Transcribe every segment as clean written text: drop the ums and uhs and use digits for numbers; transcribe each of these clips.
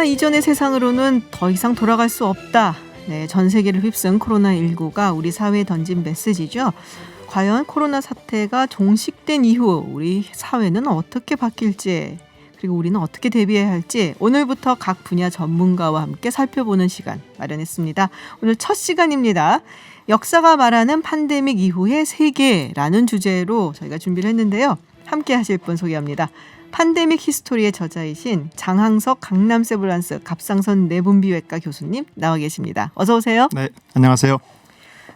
코로나 이전의 세상으로는 더 이상 돌아갈 수 없다. 네, 전 세계를 휩쓴 코로나19가 우리 사회에 던진 메시지죠. 과연 코로나 사태가 종식된 이후 우리 사회는 어떻게 바뀔지, 그리고 우리는 어떻게 대비해야 할지 오늘부터 각 분야 전문가와 함께 살펴보는 시간 마련했습니다. 오늘 첫 시간입니다. 역사가 말하는 팬데믹 이후의 세계라는 주제로 저희가 준비를 했는데요. 함께 하실 분 소개합니다. 팬데믹 히스토리의 저자이신 장항석 강남세브란스 갑상선 내분비외과 교수님 나와 계십니다. 어서 오세요. 네, 안녕하세요.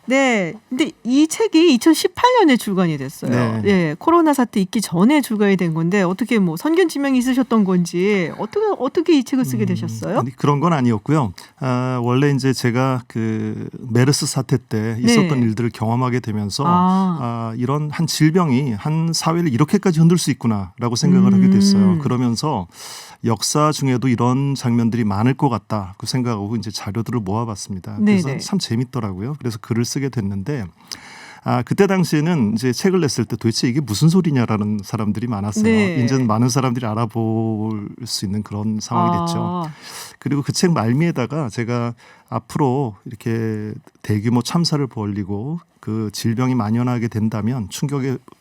네, 근데 이 책이 2018년에 출간이 됐어요. 네. 예, 코로나 사태 있기 전에 출간이 된 건데 어떻게 뭐 선견 지명이 있으셨던 건지 어떻게 이 책을 쓰게 되셨어요? 아니, 그런 건 아니었고요. 원래 이제 제가 그 메르스 사태 때 있었던 일들을 경험하게 되면서 이런 한 질병이 한 사회를 이렇게까지 흔들 수 있구나라고 생각을 하게 됐어요. 그러면서 역사 중에도 이런 장면들이 많을 것 같다 그 생각하고 이제 자료들을 모아봤습니다. 그래서 네네. 참 재밌더라고요. 그래서 글을 쓰게 됐는데 그때 당시에는 이제 책을 냈을 때 도대체 이게 무슨 소리냐라는 사람들이 많았어요. 네. 이제는 많은 사람들이 알아볼 수 있는 그런 상황이 됐죠. 그리고 그 책 말미에다가 제가 앞으로 이렇게 대규모 참사를 벌이고 그 질병이 만연하게 된다면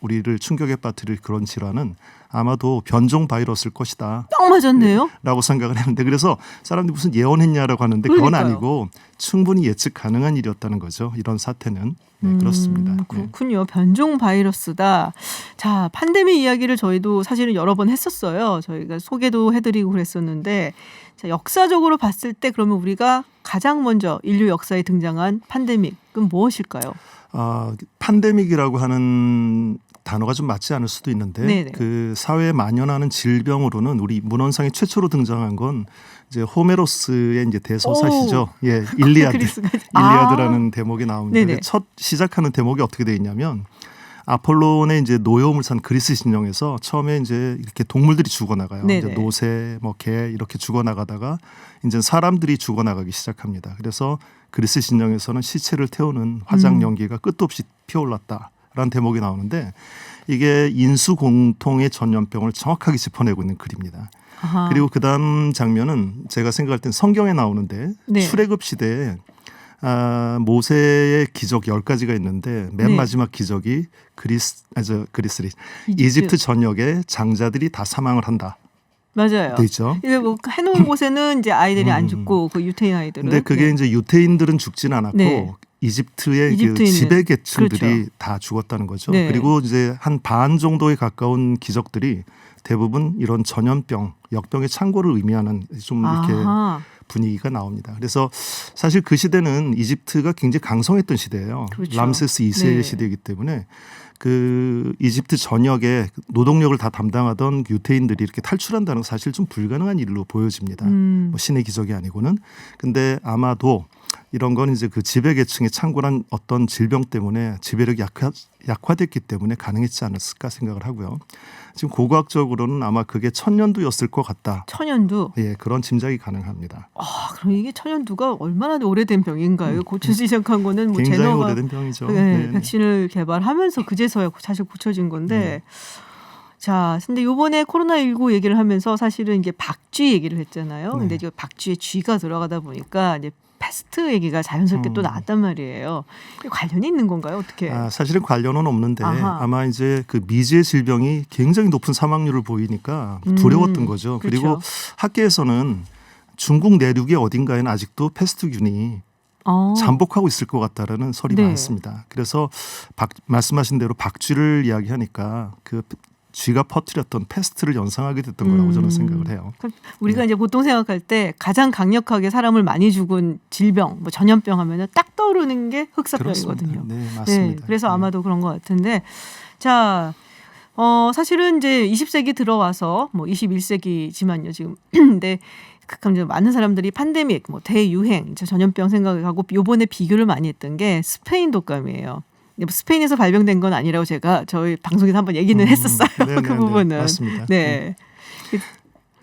우리를 충격에 빠뜨릴 그런 질환은 아마도 변종 바이러스일 것이다. 딱 맞았네요. 라고 생각을 했는데 그래서 사람들이 무슨 예언했냐라고 하는데 그건 그러니까요. 아니고 충분히 예측 가능한 일이었다는 거죠. 이런 사태는. 네, 그렇습니다. 그렇군요. 변종 바이러스다. 자, 팬데믹 이야기를 저희도 사실은 여러 번 했었어요. 저희가 소개도 해드리고 그랬었는데 자, 역사적으로 봤을 때 그러면 우리가 가장 먼저 인류 역사에 등장한 팬데믹은 무엇일까요? 팬데믹이라고 하는 단어가 좀 맞지 않을 수도 있는데 네네. 그 사회에 만연하는 질병으로는 우리 문헌상에 최초로 등장한 건 이제 호메로스의 이제 대서사시죠. 예, 일리아드라는 대목이 나옵니다. 네네. 첫 시작하는 대목이 어떻게 되어 있냐면 아폴론의 이제 노여움을 산 그리스 신령에서 처음에 이제 이렇게 동물들이 죽어나가요. 이제 노새, 개 이렇게 죽어나가다가 이제 사람들이 죽어나가기 시작합니다. 그래서 그리스 신령에서는 시체를 태우는 화장 연기가 끝도 없이 피어올랐다라는 대목이 나오는데 이게 인수공통의 전염병을 정확하게 짚어내고 있는 글입니다. 아하. 그리고 그다음 장면은 제가 생각할 땐 성경에 나오는데 네. 출애굽 시대에 모세의 기적 10가지가 있는데 맨 마지막 기적이 이집트 전역에 장자들이 다 사망을 한다. 맞아요. 돼 있죠. 이게 뭐 해놓은 곳에는 이제 아이들이 안 죽고 그 유태인 아이들은. 근데 그게 이제 유태인들은 죽진 않았고 이집트의 그 지배 계층들이 그렇죠. 다 죽었다는 거죠. 네. 그리고 이제 한 반 정도에 가까운 기적들이 대부분 이런 전염병, 역병의 창궐을 의미하는 좀 이렇게 분위기가 나옵니다. 그래서 사실 그 시대는 이집트가 굉장히 강성했던 시대예요. 그렇죠. 람세스 2세의 시대이기 때문에 그 이집트 전역에 노동력을 다 담당하던 유태인들이 이렇게 탈출한다는 건 사실 좀 불가능한 일로 보여집니다. 뭐 신의 기적이 아니고는. 근데 아마도 이런 건 이제 그 지배계층의 창궐한 어떤 질병 때문에 지배력이 약화됐기 때문에 가능했지 않았을까 생각을 하고요. 지금 고고학적으로는 아마 그게 천년두였을 것 같다. 천년두? 예, 그런 짐작이 가능합니다. 그럼 이게 천년두가 얼마나 오래된 병인가요? 고쳐지기 시작한 거는 뭐 굉장히 제너가 오래된 병이죠. 백신을 개발하면서 그제서야 사실 고쳐진 건데 자, 근데 이번에 코로나19 얘기를 하면서 사실은 이게 박쥐 얘기를 했잖아요. 근데 이제 박쥐에 쥐가 들어가다 보니까 이제 패스트 얘기가 자연스럽게 또 나왔단 말이에요. 관련이 있는 건가요? 어떻게? 사실은 관련은 없는데 아마 이제 그 미지의 질병이 굉장히 높은 사망률을 보이니까 두려웠던 거죠. 그렇죠. 그리고 학계에서는 중국 내륙의 어딘가에는 아직도 패스트균이 잠복하고 있을 것 같다라는 설이 많습니다. 그래서 말씀하신 대로 박쥐를 이야기하니까 그 쥐가 퍼뜨렸던 패스트를 연상하게 됐던 거라고 저는 생각을 해요. 우리가 이제 보통 생각할 때 가장 강력하게 사람을 많이 죽은 질병, 뭐 전염병 하면은 딱 떠오르는 게 흑사병이거든요. 네, 맞습니다. 그래서 아마도 그런 것 같은데, 자, 사실은 이제 20세기 들어와서 뭐 21세기지만요 지금, 근데 많은 사람들이 팬데믹, 뭐 대유행, 전염병 생각하고 요번에 비교를 많이 했던 게 스페인 독감이에요. 스페인에서 발병된 건 아니라고 제가 저희 방송에서 한번 얘기는 했었어요. 그 부분은. 맞습니다. 네.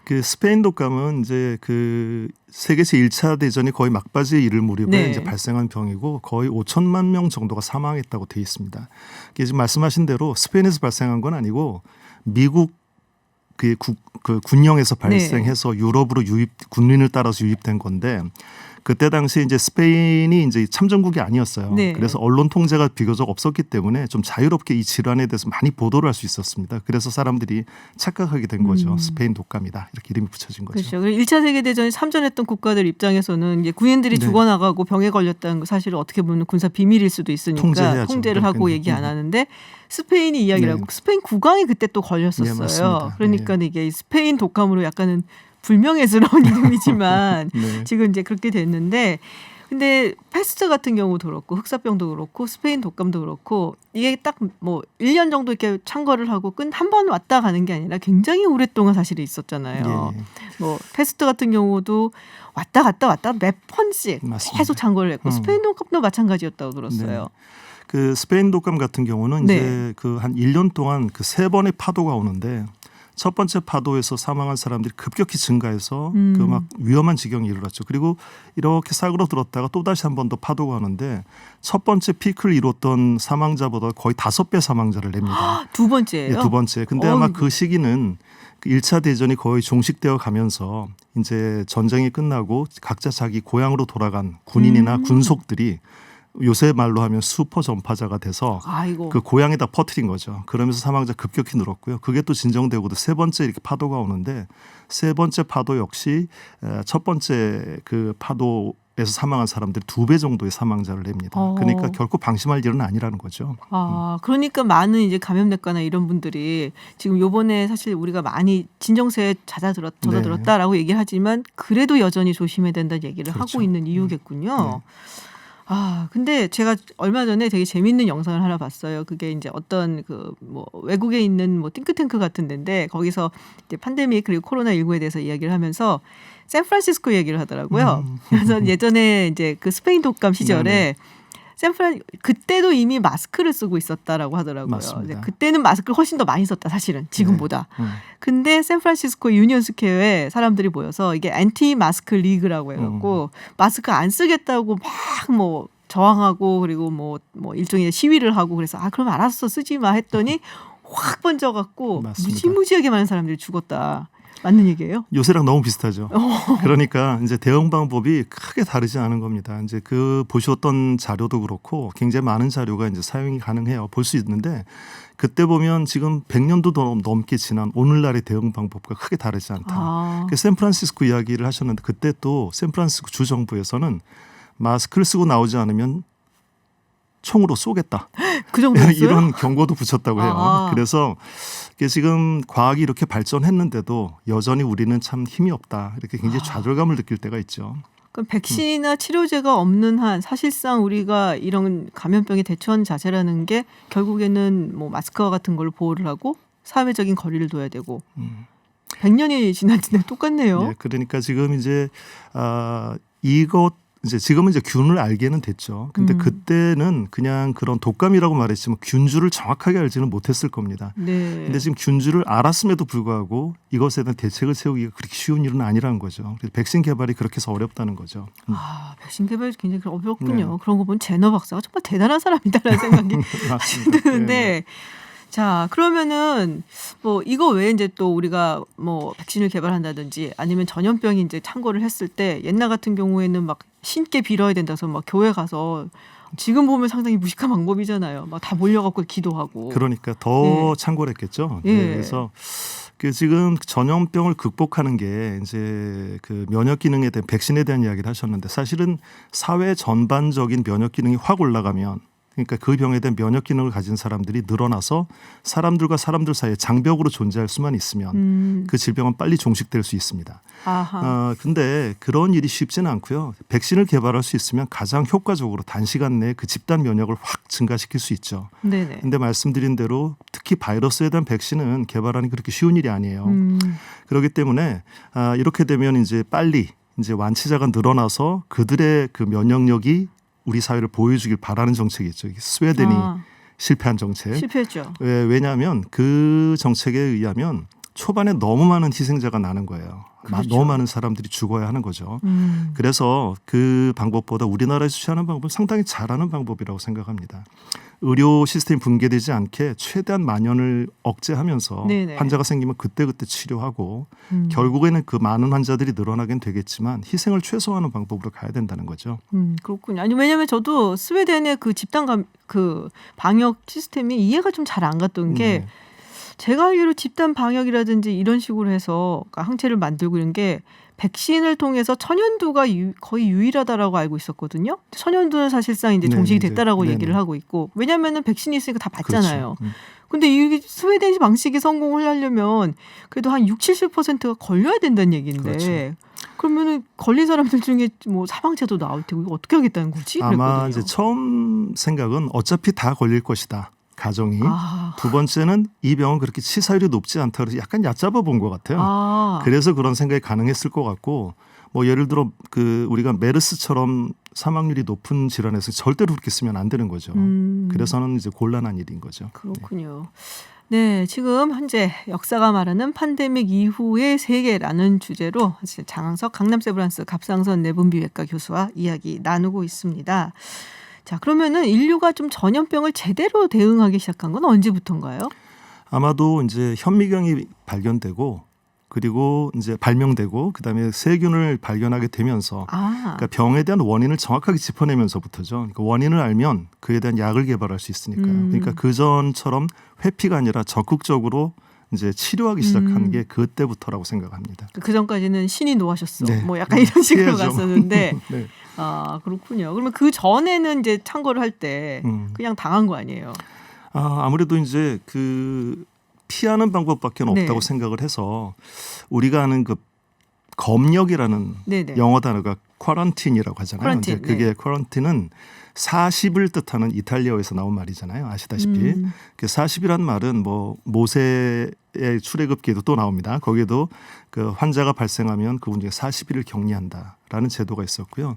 그 스페인 독감은 이제 그 세계 제1차 대전이 거의 막바지에 이를 무렵에 이제 발생한 병이고 거의 5천만 명 정도가 사망했다고 되어 있습니다. 이게 지금 말씀하신 대로 스페인에서 발생한 건 아니고 미국 그 군령에서 발생해서 유럽으로 군린을 따라서 유입된 건데 그때 당시에 이제 스페인이 이제 참전국이 아니었어요. 네. 그래서 언론 통제가 비교적 없었기 때문에 좀 자유롭게 이 질환에 대해서 많이 보도를 할 수 있었습니다. 그래서 사람들이 착각하게 된 거죠. 스페인 독감이다. 이렇게 이름이 붙여진 거죠. 그렇죠. 1차 세계대전에 참전했던 국가들 입장에서는 이제 군인들이 네. 죽어나가고 병에 걸렸다는 거 사실은 어떻게 보면 군사 비밀일 수도 있으니까 통제해야죠. 통제를 하고 네. 얘기 안 하는데 스페인이 이야기를 네. 하고 스페인 국왕이 그때 또 네, 걸렸었어요. 맞습니다. 그러니까 이게 스페인 독감으로 약간은 불명예스러운 이름이지만 네. 지금 이제 그렇게 됐는데 근데 패스트 같은 경우도 그렇고 흑사병도 그렇고 스페인 독감도 그렇고 이게 딱 뭐 1년 정도 이렇게 창궐을 하고 한 번 왔다 가는 게 아니라 굉장히 오랫동안 사실 있었잖아요. 예. 뭐 패스트 같은 경우도 왔다 갔다 몇 번씩 맞습니다. 계속 창궐을 했고 스페인 독감도 마찬가지였다고 들었어요. 네. 그 스페인 독감 같은 경우는 네. 이제 그 한 1년 동안 그 3번의 파도가 오는데 첫 번째 파도에서 사망한 사람들이 급격히 증가해서 그 막 위험한 지경에 이르렀죠. 그리고 이렇게 싸그러들었다가 또 다시 한 번 더 파도가 오는데 첫 번째 피크를 이뤘던 사망자보다 거의 5배 사망자를 냅니다. 두 번째예요. 예, 두 번째. 근데 아마 그 시기는 그 1차 대전이 거의 종식되어 가면서 이제 전쟁이 끝나고 각자 자기 고향으로 돌아간 군인이나 군속들이 요새 말로 하면 슈퍼 전파자가 돼서 아이고. 그 고향에다 퍼뜨린 거죠. 그러면서 사망자 급격히 늘었고요. 그게 또 진정되고도 세 번째 이렇게 파도가 오는데 세 번째 파도 역시 첫 번째 그 파도에서 사망한 사람들이 2배 정도의 사망자를 냅니다. 그러니까 결코 방심할 일은 아니라는 거죠. 아, 그러니까 많은 이제 감염내과나 이런 분들이 지금 요번에 사실 우리가 많이 진정세에 잦아들었다라고 얘기를 하지만 그래도 여전히 조심해야 된다는 얘기를 그렇죠. 하고 있는 이유겠군요. 네. 아, 근데 제가 얼마 전에 되게 재밌는 영상을 하나 봤어요. 그게 이제 어떤 그 뭐 외국에 있는 뭐 띵크탱크 같은 데인데 거기서 이제 팬데믹 그리고 코로나19에 대해서 이야기를 하면서 샌프란시스코 얘기를 하더라고요. 그래서 예전에 이제 그 스페인 독감 시절에 그때도 이미 마스크를 쓰고 있었다라고 하더라고요. 맞습니다. 그때는 마스크를 훨씬 더 많이 썼다 사실은 지금보다. 네. 근데 샌프란시스코 유니언 스퀘어에 사람들이 모여서 이게 안티 마스크 리그라고 해갖고 마스크 안 쓰겠다고 막 뭐 저항하고 그리고 뭐 일종의 시위를 하고 그래서 그럼 알았어 쓰지 마 했더니 확 번져갖고 맞습니다. 무지무지하게 많은 사람들이 죽었다. 맞는 얘기예요? 요새랑 너무 비슷하죠. 그러니까 이제 대응 방법이 크게 다르지 않은 겁니다. 이제 그 보셨던 자료도 그렇고 굉장히 많은 자료가 이제 사용이 가능해요. 볼 수 있는데 그때 보면 지금 100년도 더 넘게 지난 오늘날의 대응 방법과 크게 다르지 않다. 그 샌프란시스코 이야기를 하셨는데 그때 또 샌프란시스코 주 정부에서는 마스크를 쓰고 나오지 않으면 총으로 쏘겠다. 그 정도였어요? 이런 경고도 붙였다고 해요. 그래서 지금 과학이 이렇게 발전했는데도 여전히 우리는 참 힘이 없다. 이렇게 굉장히 좌절감을 느낄 때가 있죠. 그럼 백신이나 치료제가 없는 한 사실상 우리가 이런 감염병에 대처하는 자세라는 게 결국에는 뭐 마스크와 같은 걸로 보호를 하고 사회적인 거리를 둬야 되고 100년이 지났는데 똑같네요. 네, 그러니까 지금 이제 지금은 이제 균을 알게는 됐죠. 근데 그때는 그냥 그런 독감이라고 말했지만 균주를 정확하게 알지는 못했을 겁니다. 네. 근데 지금 균주를 알았음에도 불구하고 이것에 대한 대책을 세우기가 그렇게 쉬운 일은 아니라는 거죠. 그래서 백신 개발이 그렇게 해서 어렵다는 거죠. 백신 개발이 굉장히 어렵군요. 네. 그런 거 보면 제너 박사가 정말 대단한 사람이다라는 생각이 드는데 네. 자, 그러면은 뭐 이거 외에 이제 또 우리가 뭐 백신을 개발한다든지 아니면 전염병이 이제 창궐을 했을 때 옛날 같은 경우에는 막 신께 빌어야 된다서 막 교회 가서 지금 보면 상당히 무식한 방법이잖아요. 막 다 몰려갖고 기도하고. 그러니까 더 창궐했겠죠. 예. 그래서 지금 전염병을 극복하는 게 이제 그 면역 기능에 대한 백신에 대한 이야기를 하셨는데 사실은 사회 전반적인 면역 기능이 확 올라가면 그러니까 그 병에 대한 면역 기능을 가진 사람들이 늘어나서 사람들과 사람들 사이에 장벽으로 존재할 수만 있으면 그 질병은 빨리 종식될 수 있습니다. 근데 그런 일이 쉽지는 않고요. 백신을 개발할 수 있으면 가장 효과적으로 단시간 내에 그 집단 면역을 확 증가시킬 수 있죠. 네네. 근데 말씀드린 대로 특히 바이러스에 대한 백신은 개발하는 그렇게 쉬운 일이 아니에요. 그렇기 때문에 이렇게 되면 이제 빨리 이제 완치자가 늘어나서 그들의 그 면역력이 우리 사회를 보여주길 바라는 정책이죠. 스웨덴이 실패한 정책. 실패했죠. 왜냐하면 그 정책에 의하면 초반에 너무 많은 희생자가 나는 거예요. 그렇죠. 너무 많은 사람들이 죽어야 하는 거죠. 그래서 그 방법보다 우리나라에서 취하는 방법은 상당히 잘하는 방법이라고 생각합니다. 의료 시스템이 붕괴되지 않게 최대한 만연을 억제하면서 네네. 환자가 생기면 그때그때 치료하고 결국에는 그 많은 환자들이 늘어나긴 되겠지만 희생을 최소화하는 방법으로 가야 된다는 거죠. 그렇군요. 아니 왜냐하면 저도 스웨덴의 그 그 방역 시스템이 이해가 좀 잘 안 갔던 게 네. 제가 알기로 집단 방역이라든지 이런 식으로 해서 그러니까 항체를 만들고 이런 게 백신을 통해서 천연두가 거의 유일하다라고 알고 있었거든요. 천연두는 사실상 이제 네, 종식이 이제, 됐다라고 네네. 얘기를 하고 있고 왜냐하면은 백신이 있으니까 다 맞잖아요. 그렇죠. 근데 이 스웨덴 방식이 성공을 하려면 그래도 한 60~70%가 걸려야 된다는 얘기인데 그렇죠. 그러면은 걸린 사람들 중에 뭐 사망자도 나올 테고 이거 어떻게 하겠다는 거지? 아마 그랬거든요. 이제 처음 생각은 어차피 다 걸릴 것이다. 가정이. 아, 두 번째는 이 병은 그렇게 치사율이 높지 않다 그래서 약간 얕잡아 본 것 같아요. 아, 그래서 그런 생각이 가능했을 것 같고 뭐 예를 들어 그 우리가 메르스처럼 사망률이 높은 질환에서 절대로 그렇게 쓰면 안 되는 거죠. 그래서는 이제 곤란한 일인 거죠. 그렇군요. 네, 지금 현재 역사가 말하는 팬데믹 이후의 세계라는 주제로 장항석 강남세브란스 갑상선 내분비외과 교수와 이야기 나누고 있습니다. 자, 그러면은 인류가 좀 전염병을 제대로 대응하기 시작한 건 언제부터인가요? 아마도 이제 현미경이 발견되고 그리고 이제 발명되고 그다음에 세균을 발견하게 되면서 아, 그러니까 병에 대한 원인을 정확하게 짚어내면서부터죠. 그러니까 원인을 알면 그에 대한 약을 개발할 수 있으니까요. 그러니까 그 전처럼 회피가 아니라 적극적으로 이제 치료하기 시작한 게 그때부터라고 생각합니다. 그 전까지는 신이 노하셨어. 네. 뭐 약간 이런 식으로 피해야죠. 갔었는데, 네. 아 그렇군요. 그러면 그 전에는 이제 창궐을 할 때 그냥 당한 거 아니에요? 아무래도 이제 그 피하는 방법밖에 없다고 네. 생각을 해서 우리가 아는 그 검역이라는 네네. 영어 단어가 쿼런틴이라고 하잖아요. 쿼런틴, 이제 그게 쿼런틴은 40을 뜻하는 이탈리아어에서 나온 말이잖아요. 아시다시피 그 40이란 말은 뭐 모세의 출애굽기에도 또 나옵니다. 거기에도 그 환자가 발생하면 그분 중에 40일을 격리한다라는 제도가 있었고요.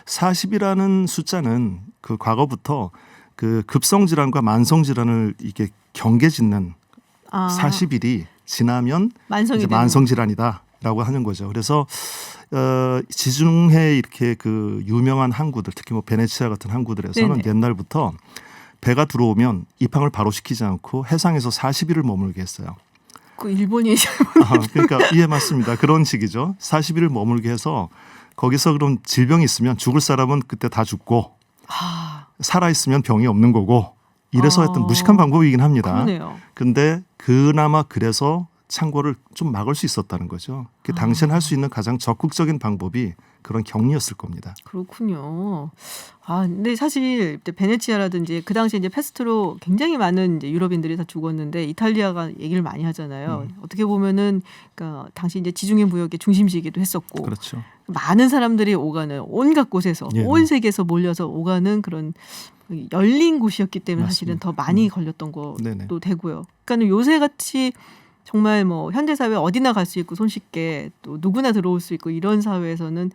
40이라는 숫자는 그 과거부터 그 급성 질환과 만성 질환을 이게 경계짓는 아, 40일이 지나면 만성이 이제 되는 만성 질환이다라고 하는 거죠. 그래서 지중해 이렇게 그 유명한 항구들 특히 뭐 베네치아 같은 항구들에서는 네네. 옛날부터 배가 들어오면 입항을 바로 시키지 않고 해상에서 40일을 머물게 했어요. 그 일본이 그러니까 예 맞습니다. 그런 식이죠. 40일을 머물게 해서 거기서 그럼 질병이 있으면 죽을 사람은 그때 다 죽고 아, 살아 있으면 병이 없는 거고 이래서 아, 하여튼 무식한 방법이긴 합니다. 그러네요. 근데 그나마 그래서 창궐을 좀 막을 수 있었다는 거죠. 그 당시엔 할 수 있는 가장 적극적인 방법이 그런 격리였을 겁니다. 그렇군요. 아, 근데 사실 이제 베네치아라든지 그 당시에 이제 패스트로 굉장히 많은 이제 유럽인들이 다 죽었는데 이탈리아가 얘기를 많이 하잖아요. 어떻게 보면은 그러니까 당시 이제 지중해 무역의 중심지이기도 했었고 그렇죠. 많은 사람들이 오가는 온갖 곳에서 예, 온 네. 세계에서 몰려서 오가는 그런 열린 곳이었기 때문에 사실은 맞습니다. 더 많이 걸렸던 것도 네네. 되고요. 그러니까 요새 같이 정말 뭐 현대 사회 어디나 갈 수 있고 손쉽게 또 누구나 들어올 수 있고 이런 사회에서는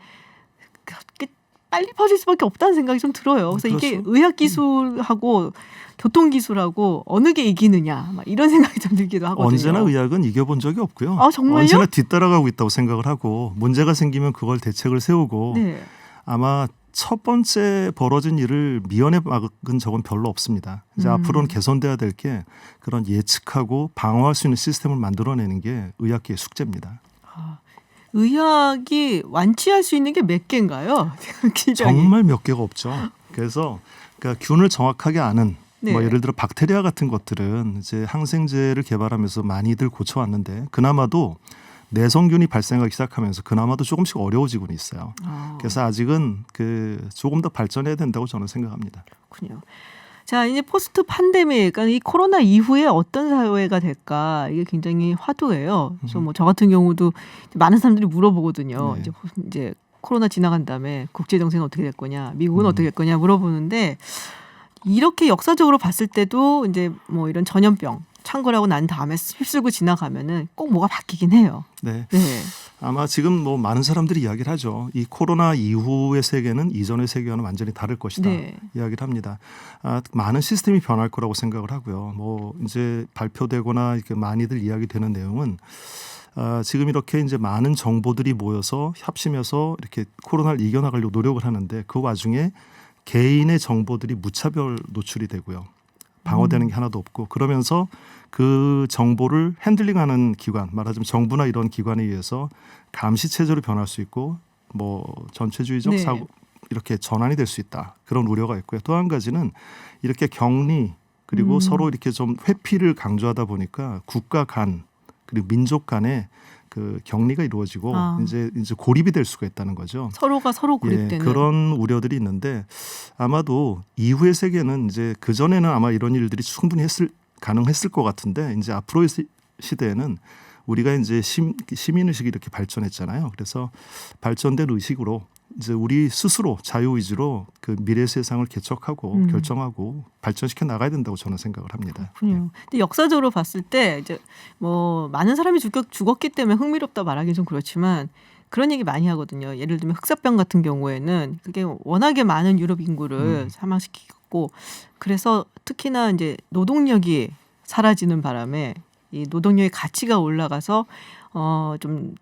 그렇게 빨리 퍼질 수밖에 없다는 생각이 좀 들어요. 그래서 이게 그렇죠. 의학 기술하고 교통 기술하고 어느 게 이기느냐 막 이런 생각이 좀 들기도 하거든요. 언제나 의학은 이겨본 적이 없고요. 아, 정말요? 언제나 뒤따라가고 있다고 생각을 하고 문제가 생기면 그걸 대책을 세우고 네. 아마 첫 번째 벌어진 일을 미연에 막은 적은 별로 없습니다. 이제 앞으로는 개선돼야 될 게 그런 예측하고 방어할 수 있는 시스템을 만들어내는 게 의학계의 숙제입니다. 의학이 완치할 수 있는 게 몇 개인가요? 기장이. 정말 몇 개가 없죠. 그래서 그러니까 균을 정확하게 아는 네. 뭐 예를 들어 박테리아 같은 것들은 이제 항생제를 개발하면서 많이들 고쳐왔는데 그나마도 내성균이 발생하기 시작하면서 그나마도 조금씩 어려워지고는 있어요. 아, 그래서 아직은 그 조금 더 발전해야 된다고 저는 생각합니다. 그렇군요. 자, 이제 포스트 팬데믹, 그러니까 이 코로나 이후에 어떤 사회가 될까 이게 굉장히 화두예요. 그래서 뭐 저 같은 경우도 많은 사람들이 물어보거든요. 네. 이제 코로나 지나간 다음에 국제 정세는 어떻게 될 거냐, 미국은 어떻게 될 거냐 물어보는데 이렇게 역사적으로 봤을 때도 이제 뭐 이런 전염병 창궐하고 난 다음에 휩쓸고 지나가면은 꼭 뭐가 바뀌긴 해요. 네. 네. 아마 지금 뭐 많은 사람들이 이야기를 하죠. 이 코로나 이후의 세계는 이전의 세계와는 완전히 다를 것이다. 네. 이야기를 합니다. 많은 시스템이 변할 거라고 생각을 하고요. 뭐 이제 발표되거나 이렇게 많이들 이야기되는 내용은 지금 이렇게 이제 많은 정보들이 모여서 협심해서 이렇게 코로나를 이겨나가려고 노력을 하는데 그 와중에 개인의 정보들이 무차별 노출이 되고요. 방어되는 게 하나도 없고 그러면서 그 정보를 핸들링하는 기관, 말하자면 정부나 이런 기관에 의해서 감시 체제로 변할 수 있고 뭐 전체주의적 네. 사고 이렇게 전환이 될 수 있다. 그런 우려가 있고요. 또 한 가지는 이렇게 격리 그리고 서로 이렇게 좀 회피를 강조하다 보니까 국가 간 그리고 민족 간에 그 격리가 이루어지고 이제 고립이 될 수가 있다는 거죠. 서로가 서로 고립되는 그런 우려들이 있는데 아마도 이후의 세계는 이제 그 전에는 아마 이런 일들이 충분히 가능했을 것 같은데 이제 앞으로의 시대에는 우리가 이제 시민 의식이 이렇게 발전했잖아요. 그래서 발전된 의식으로 이제 우리 스스로 자유의지로 그 미래 세상을 개척하고 결정하고 발전시켜 나가야 된다고 저는 생각을 합니다. 그렇군요. 근데 역사적으로 봤을 때 이제 뭐 많은 사람이 죽었기 때문에 흥미롭다 말하기 좀 그렇지만 그런 얘기 많이 하거든요. 예를 들면 흑사병 같은 경우에는 그게 워낙에 많은 유럽 인구를 사망시키고 그래서 특히나 이제 노동력이 사라지는 바람에 이 노동력의 가치가 올라가서 좀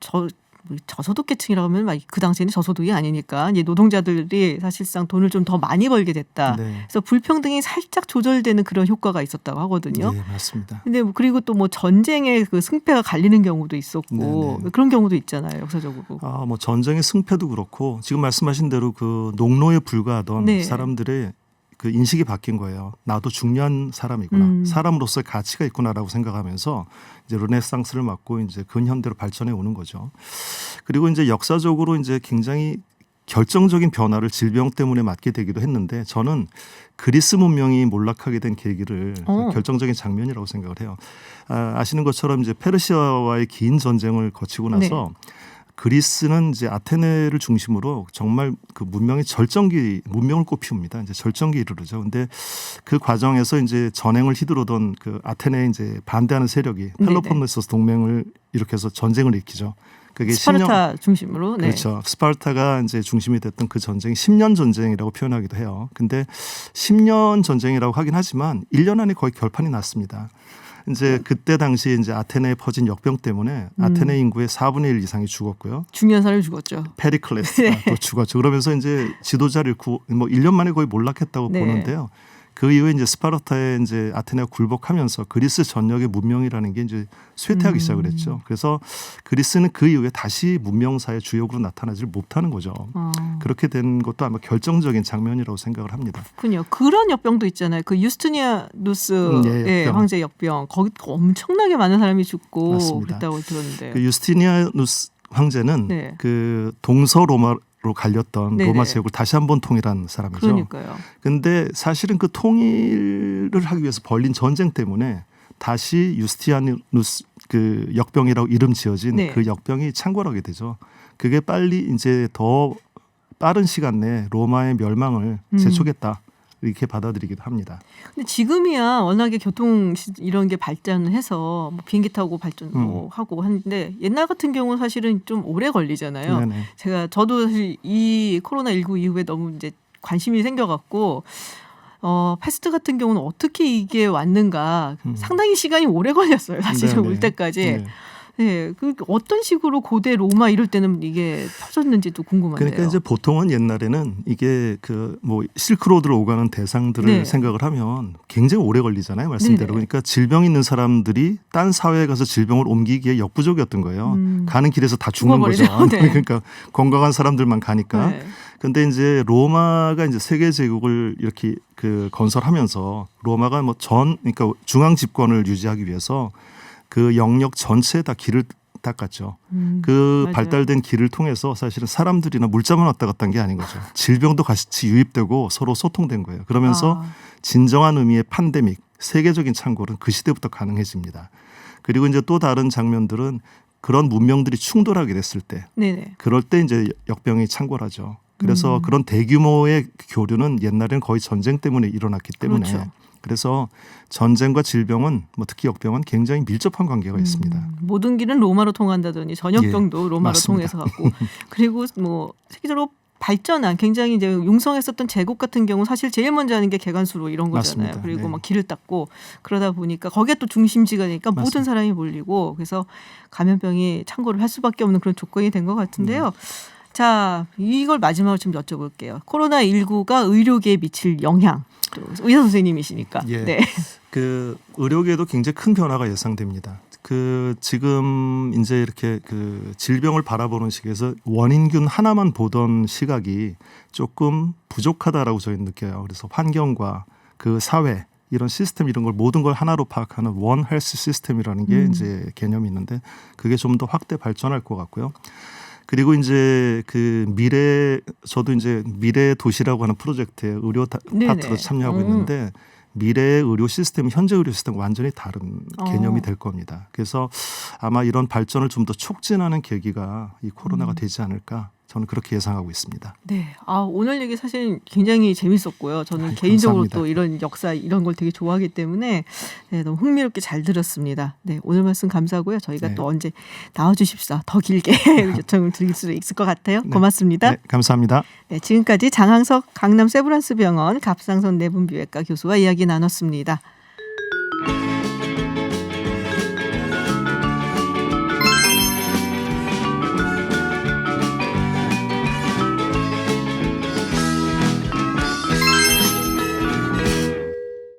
저소득계층이라고 하면 그 당시에는 저소득이 아니니까 이제 노동자들이 사실상 돈을 좀 더 많이 벌게 됐다. 네. 그래서 불평등이 살짝 조절되는 그런 효과가 있었다고 하거든요. 네, 맞습니다. 근데 그리고 또 뭐 전쟁의 그 승패가 갈리는 경우도 있었고 네네. 그런 경우도 있잖아요, 역사적으로. 뭐 전쟁의 승패도 그렇고 지금 말씀하신 대로 그 농노에 불과하던 네. 사람들의 그 인식이 바뀐 거예요. 나도 중요한 사람이구나. 사람으로서의 가치가 있구나라고 생각하면서 이제 르네상스를 맞고 이제 근현대로 발전해 오는 거죠. 그리고 이제 역사적으로 이제 굉장히 결정적인 변화를 질병 때문에 맞게 되기도 했는데 저는 그리스 문명이 몰락하게 된 계기를 결정적인 장면이라고 생각을 해요. 아시는 것처럼 이제 페르시아와의 긴 전쟁을 거치고 나서 그리스는 이제 아테네를 중심으로 정말 그 문명의 문명을 꽃피웁니다. 이제 절정기에 이르르죠. 근데 그 과정에서 이제 전행을 휘두르던 그 아테네에 이제 반대하는 세력이 펠로폰네소스 동맹을 일으켜서 전쟁을 일으키죠. 그게 스파르타 중심으로. 네. 그렇죠. 스파르타가 이제 중심이 됐던 그 전쟁이 10년 전쟁이라고 표현하기도 해요. 근데 10년 전쟁이라고 하긴 하지만 1년 안에 거의 결판이 났습니다. 이제 그때 당시에 이제 아테네에 퍼진 역병 때문에 아테네 인구의 4분의 1 이상이 죽었고요. 중요한 사람이 죽었죠. 페리클레스가 또 죽었죠. 그러면서 이제 지도자를 잃고 뭐 1년 만에 거의 몰락했다고 보는데요. 그 이후에 이제 스파르타에 이제 아테네가 굴복하면서 그리스 전역의 문명이라는 게 이제 쇠퇴하기 시작을 했죠. 그래서 그리스는 그 이후에 다시 문명사의 주역으로 나타나지 못하는 거죠. 그렇게 된 것도 아마 결정적인 장면이라고 생각을 합니다. 그렇군요. 그런 역병도 있잖아요. 그 유스티니아누스 황제 역병. 거기 엄청나게 많은 사람이 죽고 맞습니다. 그랬다고 들었는데. 그 유스티니아누스 황제는 그 동서 로마로 갈렸던 로마 제국을 다시 한번 통일한 사람이죠. 그러니까요. 근데 사실은 그 통일을 하기 위해서 벌린 전쟁 때문에 다시 유스티니아누스 그 역병이라고 이름 지어진 그 역병이 창궐하게 되죠. 그게 빨리 이제 더 빠른 시간 내에 로마의 멸망을 재촉했다. 이렇게 받아들이기도 합니다. 근데 지금이야 워낙에 교통 이런 게 발전을 해서 뭐 비행기 타고 발전하고 하는데 옛날 같은 경우는 사실은 좀 오래 걸리잖아요. 네네. 저도 사실 이 코로나19 이후에 너무 이제 관심이 생겨갖고 패스트 같은 경우는 어떻게 이게 왔는가 상당히 시간이 오래 걸렸어요. 사실은 올 때까지. 네, 그 어떤 식으로 고대 로마 이럴 때는 이게 터졌는지도 궁금한데요. 그러니까 이제 보통은 옛날에는 이게 그 뭐 실크로드를 오가는 대상들을 생각을 하면 굉장히 오래 걸리잖아요, 말씀대로. 그러니까 질병 있는 사람들이 딴 사회에 가서 질병을 옮기기에 역부족이었던 거예요. 가는 길에서 다 죽는 거죠. 그러니까 건강한 사람들만 가니까. 근데 이제 로마가 이제 세계 제국을 이렇게 그 건설하면서 로마가 뭐 그러니까 중앙 집권을 유지하기 위해서 그 영역 전체에 다 길을 닦았죠. 그 발달된 길을 통해서 사실은 사람들이나 물자만 왔다 갔다 한 게 아닌 거죠. 질병도 같이 유입되고 서로 소통된 거예요. 그러면서 진정한 의미의 팬데믹, 세계적인 창궐은 그 시대부터 가능해집니다. 그리고 이제 또 다른 장면들은 그런 문명들이 충돌하게 됐을 때, 그럴 때 이제 역병이 창궐하죠. 그래서 그런 대규모의 교류는 옛날에는 거의 전쟁 때문에 일어났기 때문에 그래서 전쟁과 질병은 뭐 특히 역병은 굉장히 밀접한 관계가 있습니다. 모든 길은 로마로 통한다더니 전염병도 로마로 맞습니다. 통해서 갔고 그리고 뭐 세계적으로 발전한 굉장히 이제 융성했었던 제국 같은 경우 사실 제일 먼저 하는 게 개간수로 이런 거잖아요. 맞습니다. 그리고 막 길을 닦고 그러다 보니까 거기에 또 중심지가 되니까 모든 사람이 몰리고 그래서 감염병이 창궐을 할 수밖에 없는 그런 조건이 된 것 같은데요. 자, 이걸 마지막으로 좀 여쭤볼게요. 코로나19가 의료계에 미칠 영향. 또 의사 선생님이시니까. 예. 네. 그 의료계에도 굉장히 큰 변화가 예상됩니다. 그 지금 이제 이렇게 그 질병을 바라보는 시기에서 원인균 하나만 보던 시각이 조금 부족하다라고 저희는 느껴요. 그래서 환경과 그 사회 이런 시스템 이런 걸 모든 걸 하나로 파악하는 원 헬스 시스템이라는 게 이제 개념이 있는데 그게 좀 더 확대 발전할 것 같고요. 그리고 이제 그 저도 이제 미래 도시라고 하는 프로젝트에 의료 파트로 참여하고 있는데 미래의 의료 시스템, 현재 의료 시스템 완전히 다른 개념이 될 겁니다. 그래서 아마 이런 발전을 좀 더 촉진하는 계기가 이 코로나가 되지 않을까 저는 그렇게 예상하고 있습니다. 네. 오늘 얘기 사실 굉장히 재밌었고요. 저는 개인적으로 감사합니다. 또 이런 역사 이런 걸 되게 좋아하기 때문에 네, 너무 흥미롭게 잘 들었습니다. 네, 오늘 말씀 감사하고요. 저희가 네. 또 언제 나와주십사 더 길게 요청을 드릴 수 있을 것 같아요. 네. 고맙습니다. 네, 감사합니다. 네, 지금까지 장항석 강남 세브란스 병원 갑상선 내분비외과 교수와 이야기 나눴습니다.